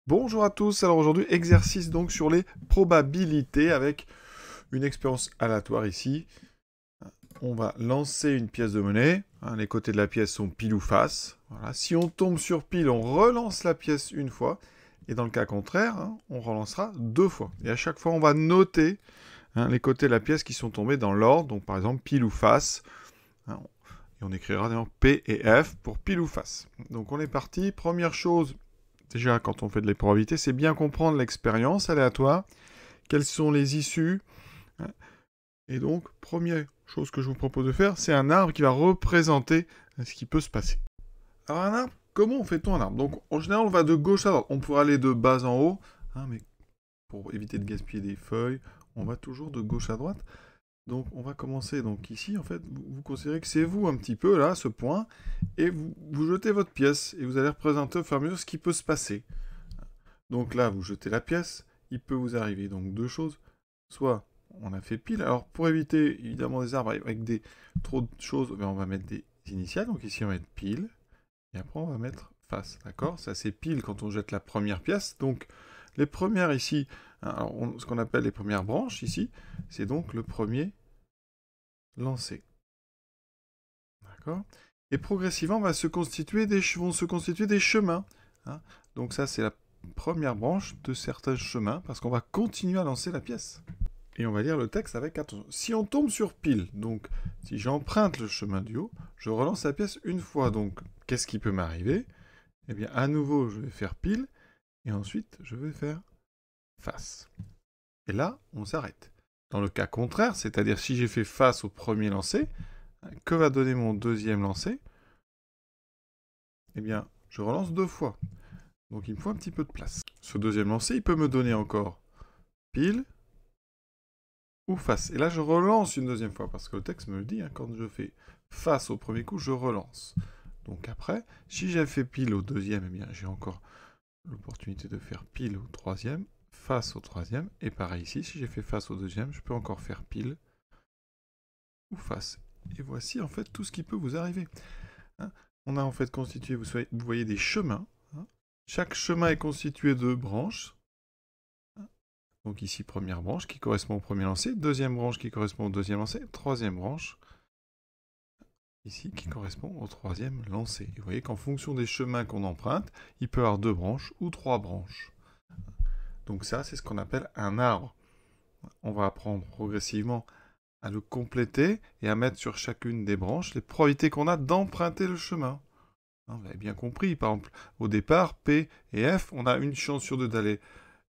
Bonjour à tous, alors aujourd'hui exercice donc sur les probabilités avec une expérience aléatoire ici. On va lancer une pièce de monnaie, les côtés de la pièce sont pile ou face. Voilà. Si on tombe sur pile, on relance la pièce une fois, et dans le cas contraire, on relancera deux fois. Et à chaque fois, on va noter les côtés de la pièce qui sont tombés dans l'ordre, donc par exemple pile ou face. Et on écrira d'ailleurs P et F pour pile ou face. Donc on est parti, première chose. Déjà, quand on fait de la probabilité, c'est bien comprendre l'expérience aléatoire, quelles sont les issues. Et donc, première chose que je vous propose de faire, c'est un arbre qui va représenter ce qui peut se passer. Alors un arbre, comment on fait-on un arbre? Donc en général, on va de gauche à droite. On pourrait aller de bas en haut, mais pour éviter de gaspiller des feuilles, on va toujours de gauche à droite. Donc on va commencer donc ici, en fait, vous considérez que c'est vous un petit peu, là, ce point, et vous jetez votre pièce, et vous allez représenter au fur et à mesure ce qui peut se passer. Donc là, vous jetez la pièce, il peut vous arriver donc deux choses. Soit on a fait pile, alors pour éviter évidemment des arbres avec trop de choses, on va mettre des initiales. Donc ici on va mettre pile, et après on va mettre face, d'accord? Ça c'est pile quand on jette la première pièce. Donc les premières ici, alors ce qu'on appelle les premières branches ici, c'est donc le premier lancé. D'accord? Et progressivement vont se constituer des chemins. Donc ça c'est la première branche de certains chemins, parce qu'on va continuer à lancer la pièce. Et on va lire le texte avec attention. Si on tombe sur pile, donc si j'emprunte le chemin du haut, je relance la pièce une fois. Donc qu'est-ce qui peut m'arriver? Eh bien à nouveau je vais faire pile, et ensuite je vais faire face. Et là on s'arrête. Dans le cas contraire, c'est-à-dire si j'ai fait face au premier lancer, que va donner mon deuxième lancer? Eh bien je relance deux fois. Donc il me faut un petit peu de place. Ce deuxième lancer, il peut me donner encore pile ou face. Et là, je relance une deuxième fois, parce que le texte me le dit, quand je fais face au premier coup, je relance. Donc après, si j'ai fait pile au deuxième, eh bien j'ai encore l'opportunité de faire pile au troisième, face au troisième, et pareil ici, si j'ai fait face au deuxième, je peux encore faire pile ou face. Et voici en fait tout ce qui peut vous arriver. On a en fait constitué, vous voyez des chemins. Chaque chemin est constitué de branches. Donc ici, première branche qui correspond au premier lancer, deuxième branche qui correspond au deuxième lancer, troisième branche ici qui correspond au troisième lancer. Et vous voyez qu'en fonction des chemins qu'on emprunte, il peut y avoir deux branches ou trois branches. Donc ça, c'est ce qu'on appelle un arbre. On va apprendre progressivement à le compléter et à mettre sur chacune des branches les probabilités qu'on a d'emprunter le chemin. Vous avez bien compris, par exemple, au départ, P et F, on a une chance sur deux d'aller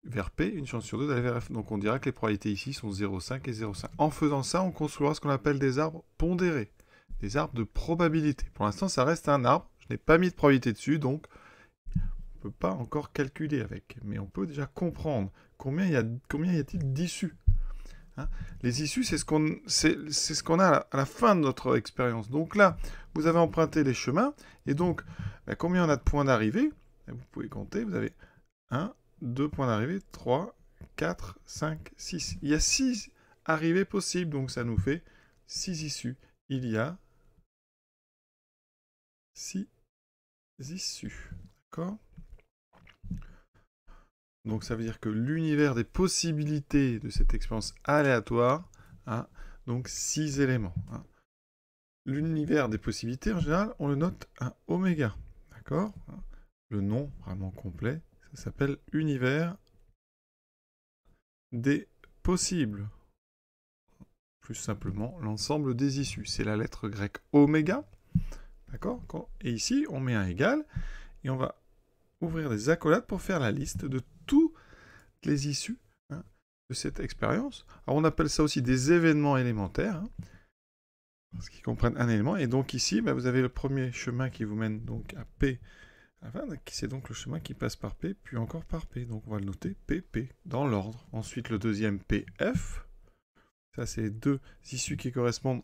vers P, une chance sur deux d'aller vers F. Donc on dira que les probabilités ici sont 0,5 et 0,5. En faisant ça, on construira ce qu'on appelle des arbres pondérés, des arbres de probabilité. Pour l'instant, ça reste un arbre. Je n'ai pas mis de probabilité dessus, donc on ne peut pas encore calculer avec. Mais on peut déjà comprendre combien y a-t-il d'issues. Les issues, c'est ce qu'on a à la fin de notre expérience. Donc là, vous avez emprunté les chemins, et donc, combien on a de points d'arrivée? Vous pouvez compter, vous avez 1, 2 points d'arrivée, 3, 4, 5, 6. Il y a 6 arrivées possibles, donc ça nous fait 6 issues. Il y a 6 issues. D'accord? Donc ça veut dire que l'univers des possibilités de cette expérience aléatoire a donc 6 éléments. L'univers des possibilités, en général, on le note à oméga. D'accord? Le nom vraiment complet, ça s'appelle univers des possibles. Plus simplement, l'ensemble des issues. C'est la lettre grecque oméga. D'accord? Et ici, on met un égal, et on va ouvrir des accolades pour faire la liste de toutes les issues de cette expérience. Alors on appelle ça aussi des événements élémentaires, parce qu'ils comprennent un élément. Et donc ici, vous avez le premier chemin qui vous mène donc à P. C'est donc le chemin qui passe par P, puis encore par P. Donc on va le noter PP dans l'ordre. Ensuite le deuxième PF. Ça c'est les deux issues qui correspondent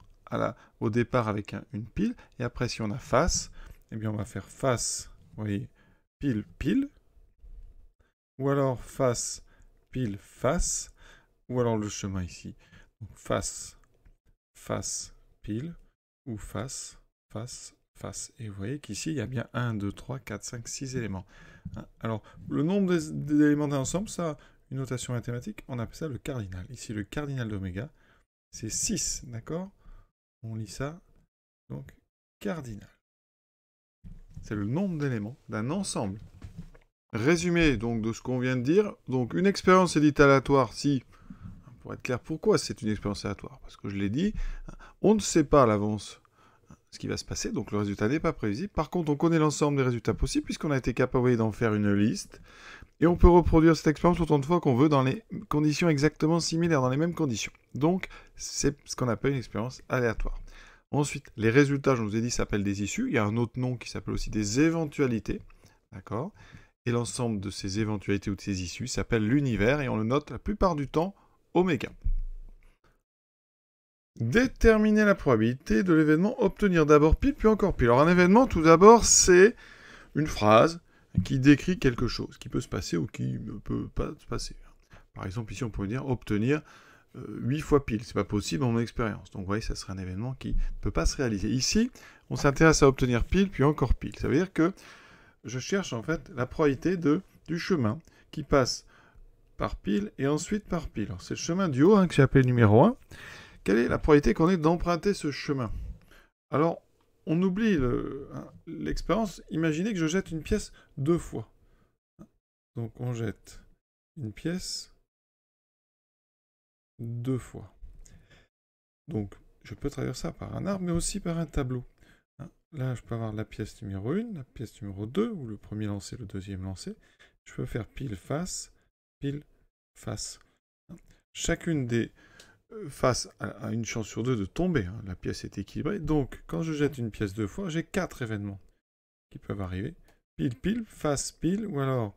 au départ avec une pile. Et après si on a face, eh bien on va faire face, vous voyez, pile, pile. Ou alors face, pile, face. Ou alors le chemin ici. Donc face, face, pile. Ou face, face, face. Et vous voyez qu'ici, il y a bien 1, 2, 3, 4, 5, 6 éléments. Alors, le nombre d'éléments d'un ensemble, ça, une notation mathématique, on appelle ça le cardinal. Ici, le cardinal d'oméga, c'est 6, d'accord? On lit ça, donc, cardinal. C'est le nombre d'éléments d'un ensemble. Résumé, donc, de ce qu'on vient de dire. Donc, une expérience est dite aléatoire si... Pour être clair, pourquoi c'est une expérience aléatoire? Parce que je l'ai dit, on ne sait pas à l'avance ce qui va se passer, donc le résultat n'est pas prévisible. Par contre, on connaît l'ensemble des résultats possibles, puisqu'on a été capable d'en faire une liste, et on peut reproduire cette expérience autant de fois qu'on veut dans les conditions exactement similaires, dans les mêmes conditions. Donc, c'est ce qu'on appelle une expérience aléatoire. Ensuite, les résultats, je vous ai dit, s'appellent des issues. Il y a un autre nom qui s'appelle aussi des éventualités, d'accord? Et l'ensemble de ces éventualités ou de ces issues s'appelle l'univers, et on le note la plupart du temps oméga. Déterminer la probabilité de l'événement, obtenir d'abord pile puis encore pile. Alors un événement, tout d'abord, c'est une phrase qui décrit quelque chose, qui peut se passer ou qui ne peut pas se passer. Par exemple, ici, on pourrait dire obtenir 8 fois pile. C'est pas possible dans mon expérience. Donc, vous voyez, ça serait un événement qui ne peut pas se réaliser. Ici, on s'intéresse à obtenir pile puis encore pile. Ça veut dire que je cherche en fait la probabilité du chemin qui passe par pile et ensuite par pile. C'est le chemin du haut que j'ai appelé numéro 1. Quelle est la probabilité qu'on ait d'emprunter ce chemin? Alors, on oublie l'expérience. Imaginez que je jette une pièce 2 fois. Donc, on jette une pièce 2 fois. Donc, je peux traduire ça par un arbre, mais aussi par un tableau. Là, je peux avoir la pièce numéro 1, la pièce numéro 2, ou le premier lancé, le deuxième lancé. Je peux faire pile face, pile face. Chacune des faces a une chance sur 2 de tomber. La pièce est équilibrée. Donc, quand je jette une pièce 2 fois, j'ai 4 événements qui peuvent arriver. Pile, pile, face, pile, ou alors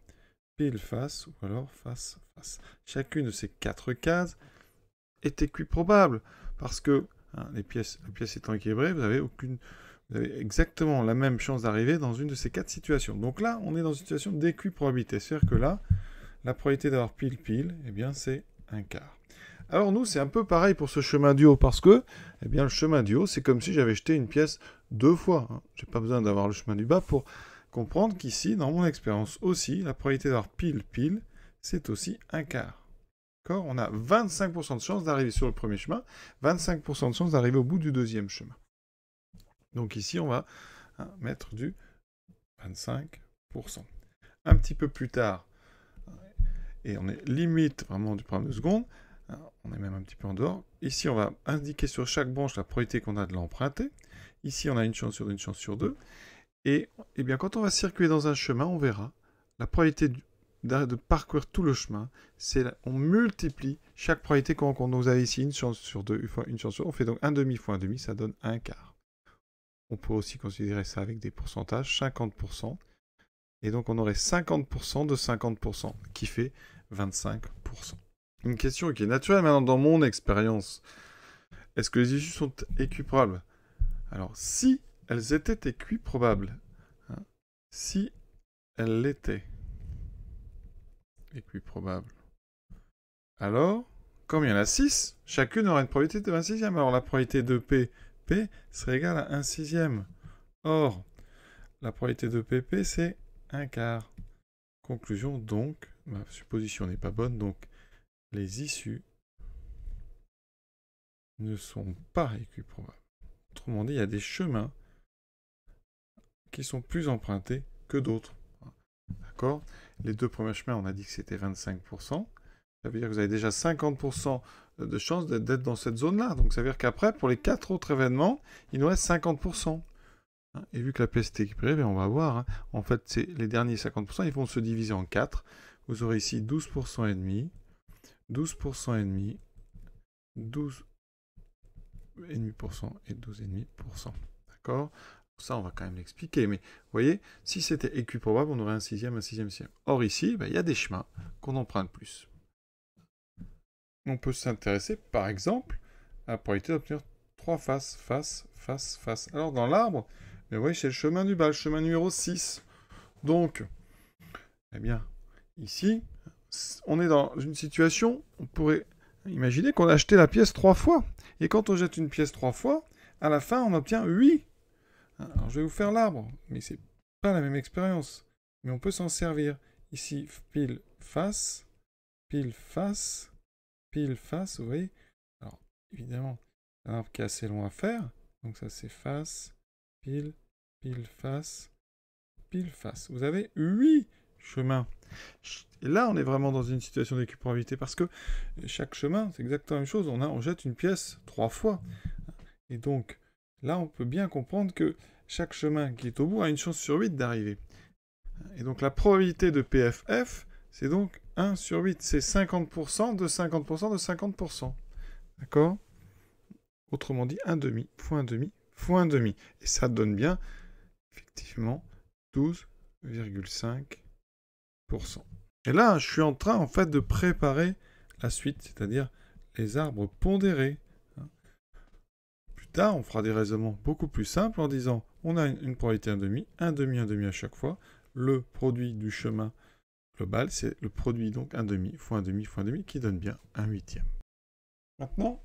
pile, face, ou alors face, face. Chacune de ces 4 cases est équiprobable. Parce que la pièce étant équilibrée, vous avez exactement la même chance d'arriver dans une de ces 4 situations. Donc là, on est dans une situation d'équiprobabilité. C'est-à-dire que là, la probabilité d'avoir pile, pile, eh bien, c'est 1/4. Alors nous, c'est un peu pareil pour ce chemin du haut, parce que eh bien, le chemin du haut, c'est comme si j'avais jeté une pièce 2 fois. Je n'ai pas besoin d'avoir le chemin du bas pour comprendre qu'ici, dans mon expérience aussi, la probabilité d'avoir pile, pile, c'est aussi 1/4. D'accord? On a 25% de chance d'arriver sur le premier chemin, 25% de chance d'arriver au bout du deuxième chemin. Donc ici, on va mettre du 25%. Un petit peu plus tard, et on est limite vraiment du problème de seconde, on est même un petit peu en dehors. Ici, on va indiquer sur chaque branche la probabilité qu'on a de l'emprunter. Ici, on a une chance sur 2, une chance sur 2. Et bien, quand on va circuler dans un chemin, on verra la probabilité de parcourir tout le chemin. On multiplie chaque probabilité qu'on nous a ici, une chance sur 2 fois une chance sur 2. On fait donc 1/2 fois 1/2, ça donne 1/4. On peut aussi considérer ça avec des pourcentages, 50%. Et donc, on aurait 50% de 50%, qui fait 25%. Une question qui est naturelle maintenant dans mon expérience. Est-ce que les issues sont équiprobables? Alors, si elles étaient équiprobables, si elles l'étaient équiprobables, alors, comme il y en a 6, chacune aura une probabilité de 1/6. Alors, la probabilité de P serait égale à 1/6. Or, la probabilité de PP, c'est 1/4. Conclusion, donc, ma supposition n'est pas bonne, donc les issues ne sont pas équiprobables. Autrement dit, il y a des chemins qui sont plus empruntés que d'autres. D'accord? Les 2 premiers chemins, on a dit que c'était 25%. Ça veut dire que vous avez déjà 50% de chance d'être dans cette zone-là. Donc ça veut dire qu'après, pour les 4 autres événements, il nous reste 50%. Et vu que la pièce est équilibrée, on va voir. En fait, les derniers 50%, ils vont se diviser en 4. Vous aurez ici 12% et demi, 12% et demi, 12,5% et 12,5%. D'accord? Ça, on va quand même l'expliquer. Mais vous voyez, si c'était équiprobable, on aurait 1/6, 1/6, 1/6. Or ici, il y a des chemins qu'on emprunte plus. On peut s'intéresser, par exemple, à la probabilité d'obtenir 3 faces, face, face, face. Alors, dans l'arbre, vous voyez, c'est le chemin du bas, le chemin numéro 6. Donc, eh bien, ici, on est dans une situation, on pourrait imaginer qu'on a acheté la pièce 3 fois. Et quand on jette une pièce 3 fois, à la fin, on obtient 8. Alors, je vais vous faire l'arbre, mais c'est pas la même expérience. mais on peut s'en servir. Ici, pile, face, pile, face, pile, face, vous voyez. Alors, évidemment, c'est un arbre qui est assez long à faire. Donc ça, c'est face, pile, pile, face, pile, face. Vous avez 8 chemins. Et là, on est vraiment dans une situation d'équiprobabilité parce que chaque chemin, c'est exactement la même chose. On jette une pièce 3 fois. Et donc, là, on peut bien comprendre que chaque chemin qui est au bout a une chance sur 8 d'arriver. Et donc, la probabilité de PFF, c'est donc 1 sur 8. C'est 50% de 50% de 50%. D'accord? Autrement dit, 1 demi, fois 1 demi, fois 1 demi. Et ça donne bien, effectivement, 12,5%. Et là, je suis en train, en fait, de préparer la suite, c'est-à-dire les arbres pondérés. Plus tard, on fera des raisonnements beaucoup plus simples en disant, on a une probabilité 1 demi, 1 demi, 1 demi à chaque fois. Le produit du chemin global, c'est le produit, donc 1 demi, fois 1 demi, fois 1 demi, qui donne bien 1 huitième. Maintenant,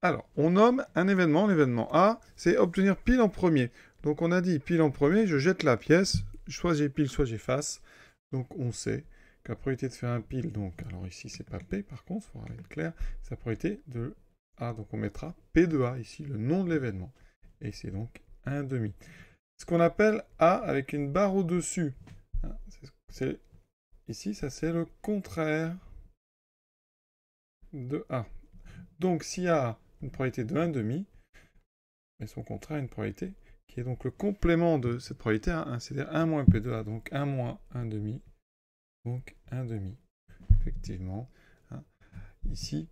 alors, on nomme un événement. L'événement A, c'est obtenir pile en premier. Donc, on a dit pile en premier, je jette la pièce. Soit j'ai pile, soit j'ai face. Donc, on sait que la probabilité de faire un pile, donc, alors ici, c'est pas P, par contre, il faudra être clair, c'est la probabilité de A. Donc, on mettra P de A, ici, le nom de l'événement. Et c'est donc 1 demi. Ce qu'on appelle A avec une barre au-dessus. Ici, ça, c'est le contraire de A. Donc, si A a une probabilité de 1 demi, mais son contraire a une probabilité qui est donc le complément de cette probabilité à 1, c'est-à-dire 1 moins P de A, donc 1 moins 1 demi, donc 1 demi. Effectivement, ici,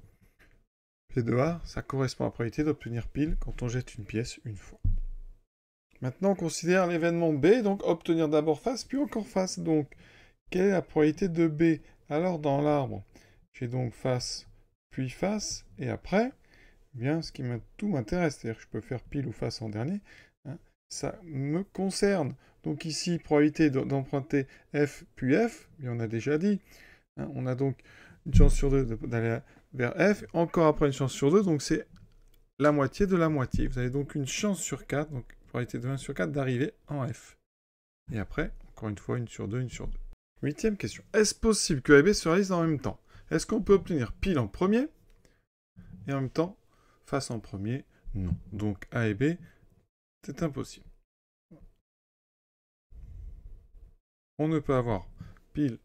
P de A, ça correspond à la probabilité d'obtenir pile quand on jette une pièce une fois. Maintenant, on considère l'événement B, donc obtenir d'abord face, puis encore face. Donc, quelle est la probabilité de B? Alors, dans l'arbre, j'ai donc face, puis face, et après, eh bien, ce qui tout m'intéresse, c'est-à-dire que je peux faire pile ou face en dernier, ça me concerne. Donc ici, probabilité d'emprunter F puis F, bien on a déjà dit. On a donc une chance sur 2 d'aller vers F, encore après une chance sur 2, donc c'est la moitié de la moitié. Vous avez donc une chance sur 4, donc probabilité de 1 sur 4 d'arriver en F. Et après, encore une fois, 1 sur 2, 1 sur 2. 8e question. Est-ce possible que A et B se réalisent en même temps? Est-ce qu'on peut obtenir pile en premier et en même temps face en premier? Non. Donc A et B, c'est impossible. On ne peut avoir pile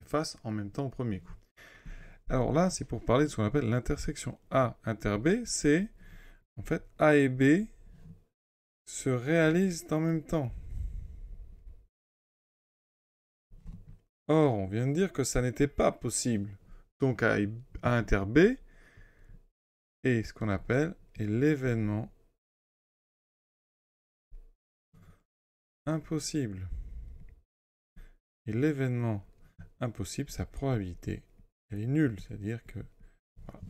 et face en même temps au premier coup. Alors là, c'est pour parler de ce qu'on appelle l'intersection A inter B. C'est, en fait, A et B se réalisent en même temps. Or, on vient de dire que ça n'était pas possible. Donc A inter B est ce qu'on appelle l'événement impossible. Et l'événement impossible, sa probabilité, elle est nulle. C'est-à-dire que voilà,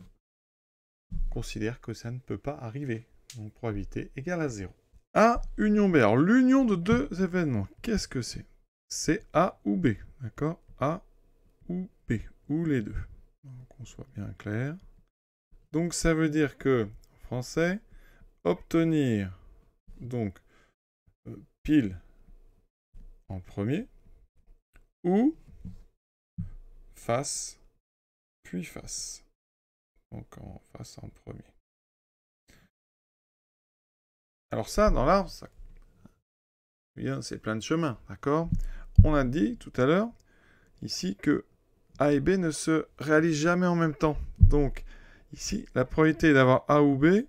on considère que ça ne peut pas arriver. Donc probabilité égale à 0. A union B. Alors l'union de deux événements, qu'est-ce que c'est? C'est A ou B. D'accord? A ou B. Ou les deux. Donc qu'on soit bien clair. Donc ça veut dire que, en français, obtenir donc pile en premier ou face puis face. Donc en face en premier. Alors ça, dans l'arbre, ça... bien, c'est plein de chemins, d'accord? On a dit tout à l'heure, ici, que A et B ne se réalisent jamais en même temps. Donc, ici, la probabilité d'avoir A ou B, eh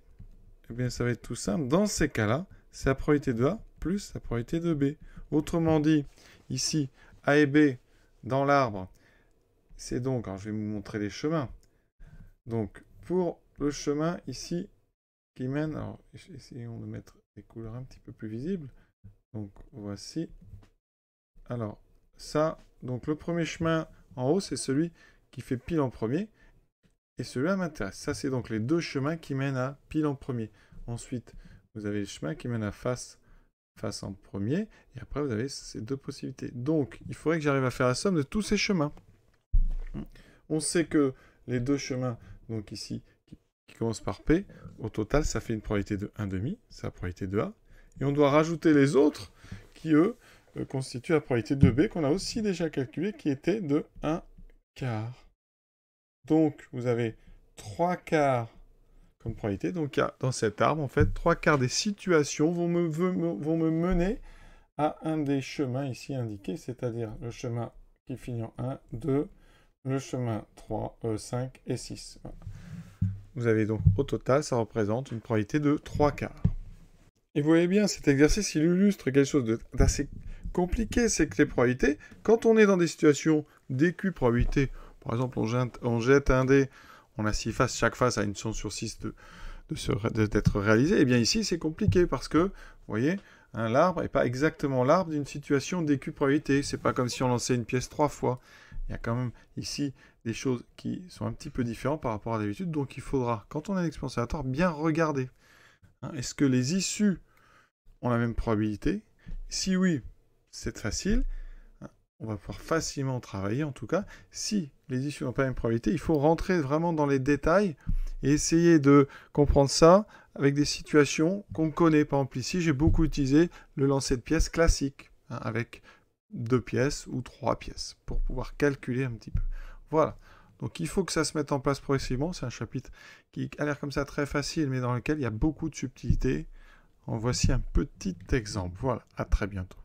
bien, ça va être tout simple. Dans ces cas-là, c'est la probabilité de A plus la probabilité de B. Autrement dit, ici, A et B, dans l'arbre, c'est donc... Alors, je vais vous montrer les chemins. Donc, pour le chemin, ici, qui mène... Alors, essayons de mettre des couleurs un petit peu plus visibles. Donc, voici. Alors, ça... Donc, le premier chemin en haut, c'est celui qui fait pile en premier. Et celui-là m'intéresse. Ça, c'est donc les deux chemins qui mènent à pile en premier. Ensuite, vous avez les chemins qui mènent à face en premier. Et après, vous avez ces deux possibilités. Donc, il faudrait que j'arrive à faire la somme de tous ces chemins. On sait que les deux chemins, donc ici, qui commencent par P, au total, ça fait une probabilité de 1 demi. C'est la probabilité de A. Et on doit rajouter les autres qui, eux, constitue la probabilité 2b qu'on a aussi déjà calculée, qui était de 1 quart. Donc, vous avez 3 quarts comme probabilité. Donc, dans cet arbre, en fait, 3 quarts des situations vont me mener à un des chemins ici indiqués, c'est-à-dire le chemin qui finit en 1, 2, le chemin 3, 5 et 6. Voilà. Vous avez donc, au total, ça représente une probabilité de 3 quarts. Et vous voyez bien, cet exercice, il illustre quelque chose d'assez compliqué, c'est que les probabilités, quand on est dans des situations d'éQ probabilité, par exemple, on jette un dé, on a 6 faces, chaque face a une chance sur 6 d'être réalisée, et bien ici, c'est compliqué, parce que, vous voyez, l'arbre n'est pas exactement l'arbre d'une situation d'éQ probabilité, c'est pas comme si on lançait une pièce 3 fois. Il y a quand même ici des choses qui sont un petit peu différentes par rapport à d'habitude, donc il faudra, quand on a une expérience aléatoire, bien regarder. Est-ce que les issues ont la même probabilité? Si oui, c'est facile. On va pouvoir facilement travailler, en tout cas. Si les issues n'ont pas la même probabilité, il faut rentrer vraiment dans les détails et essayer de comprendre ça avec des situations qu'on connaît. Par exemple, ici, j'ai beaucoup utilisé le lancer de pièces classique, avec 2 pièces ou 3 pièces, pour pouvoir calculer un petit peu. Voilà. Donc il faut que ça se mette en place progressivement. C'est un chapitre qui a l'air comme ça très facile, mais dans lequel il y a beaucoup de subtilités. En voici un petit exemple. Voilà, à très bientôt.